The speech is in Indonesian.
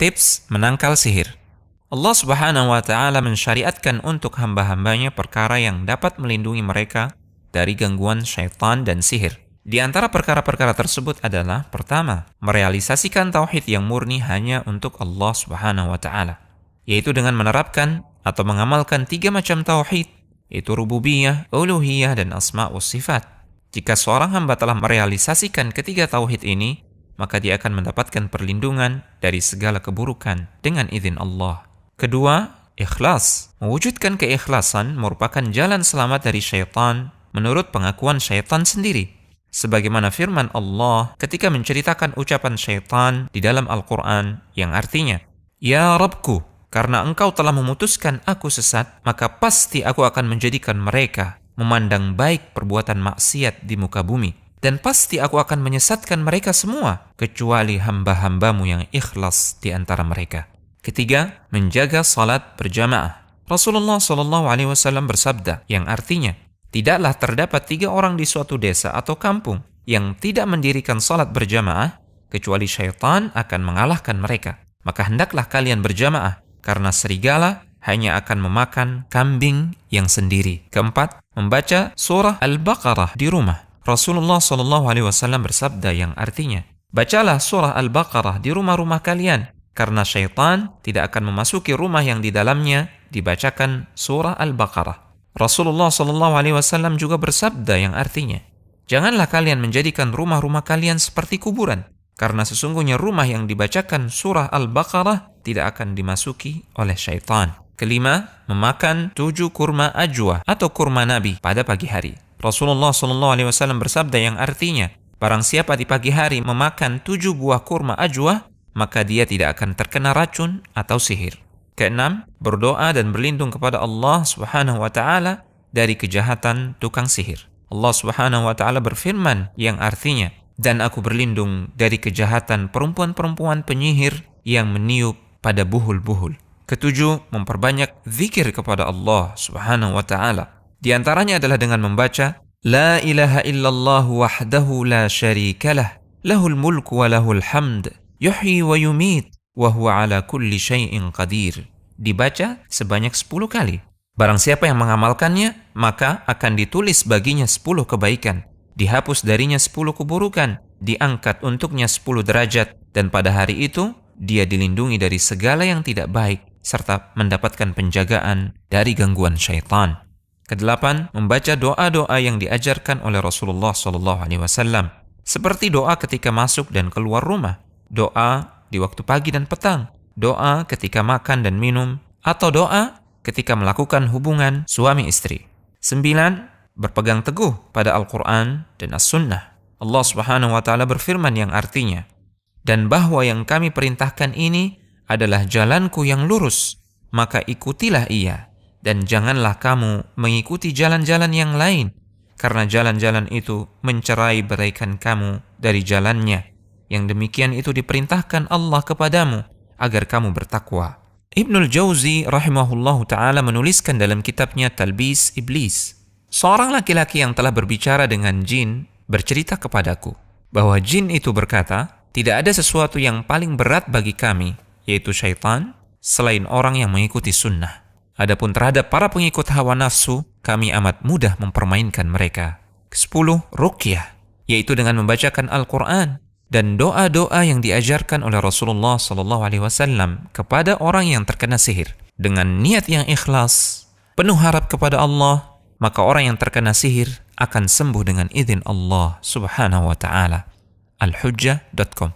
Tips menangkal sihir. Allah Subhanahu wa Ta'ala mensyariatkan untuk hamba-hambanya perkara yang dapat melindungi mereka dari gangguan syaitan dan sihir. Di antara perkara-perkara tersebut adalah, pertama, merealisasikan tauhid yang murni hanya untuk Allah Subhanahu wa Ta'ala, yaitu dengan menerapkan atau mengamalkan 3 macam tauhid, yaitu rububiyah, uluhiyah, dan asma' wa sifat. Jika seorang hamba telah merealisasikan ketiga tauhid ini, maka dia akan mendapatkan perlindungan dari segala keburukan dengan izin Allah. Kedua, ikhlas. Mewujudkan keikhlasan merupakan jalan selamat dari syaitan menurut pengakuan syaitan sendiri. Sebagaimana firman Allah ketika menceritakan ucapan syaitan di dalam Al-Quran yang artinya, "Ya Rabbku, karena engkau telah memutuskan aku sesat, maka pasti aku akan menjadikan mereka memandang baik perbuatan maksiat di muka bumi. Dan pasti aku akan menyesatkan mereka semua, kecuali hamba-hambamu yang ikhlas di antara mereka." Ketiga, menjaga salat berjamaah. Rasulullah SAW bersabda, yang artinya, tidaklah terdapat 3 orang di suatu desa atau kampung yang tidak mendirikan salat berjamaah, kecuali syaitan akan mengalahkan mereka. Maka hendaklah kalian berjamaah, karena serigala hanya akan memakan kambing yang sendiri. Keempat, membaca surah Al-Baqarah di rumah. Rasulullah SAW bersabda yang artinya, bacalah surah Al-Baqarah di rumah-rumah kalian, karena syaitan tidak akan memasuki rumah yang di dalamnya dibacakan surah Al-Baqarah. Rasulullah SAW juga bersabda yang artinya, janganlah kalian menjadikan rumah-rumah kalian seperti kuburan, karena sesungguhnya rumah yang dibacakan surah Al-Baqarah tidak akan dimasuki oleh syaitan. Kelima, memakan 7 kurma ajwa atau kurma nabi pada pagi hari. Rasulullah SAW bersabda yang artinya, barang siapa di pagi hari memakan 7 buah kurma ajwa, maka dia tidak akan terkena racun atau sihir. Keenam, berdoa dan berlindung kepada Allah Subhanahu wa Ta'ala dari kejahatan tukang sihir. Allah Subhanahu wa Ta'ala berfirman yang artinya, dan aku berlindung dari kejahatan perempuan-perempuan penyihir yang meniup pada buhul-buhul. Ketujuh, memperbanyak zikir kepada Allah Subhanahu wa Ta'ala. Di antaranya adalah dengan membaca La ilaha illallah wahdahu la syarikalah, lahul mulku wa lahul hamd, yuhyi wa yumit, wa huwa ala kulli syai'in qadir. Dibaca sebanyak 10 kali. Barang siapa yang mengamalkannya, maka akan ditulis baginya 10 kebaikan, dihapus darinya 10 keburukan, diangkat untuknya 10 derajat, dan pada hari itu dia dilindungi dari segala yang tidak baik, serta mendapatkan penjagaan dari gangguan syaitan. Kedelapan, membaca doa-doa yang diajarkan oleh Rasulullah SAW, seperti doa ketika masuk dan keluar rumah, doa di waktu pagi dan petang, doa ketika makan dan minum, atau doa ketika melakukan hubungan suami istri. 9. Berpegang teguh pada Al-Quran dan As-Sunnah. Allah Subhanahu wa Ta'ala berfirman yang artinya, dan bahwa yang kami perintahkan ini adalah jalanku yang lurus, maka ikutilah ia, dan janganlah kamu mengikuti jalan-jalan yang lain, karena jalan-jalan itu mencerai beraikan kamu dari jalannya. Yang demikian itu diperintahkan Allah kepadamu agar kamu bertakwa. Ibnul Jauzi rahimahullahu ta'ala menuliskan dalam kitabnya Talbis Iblis, seorang laki-laki yang telah berbicara dengan jin bercerita kepadaku bahwa jin itu berkata, tidak ada sesuatu yang paling berat bagi kami, yaitu syaitan, selain orang yang mengikuti sunnah. Adapun terhadap para pengikut hawa nafsu, kami amat mudah mempermainkan mereka. 10. Ruqyah, yaitu dengan membacakan Al-Quran dan doa-doa yang diajarkan oleh Rasulullah SAW kepada orang yang terkena sihir. Dengan niat yang ikhlas, penuh harap kepada Allah, maka orang yang terkena sihir akan sembuh dengan izin Allah Subhanahu wa Ta'ala. Al-Hujjah.com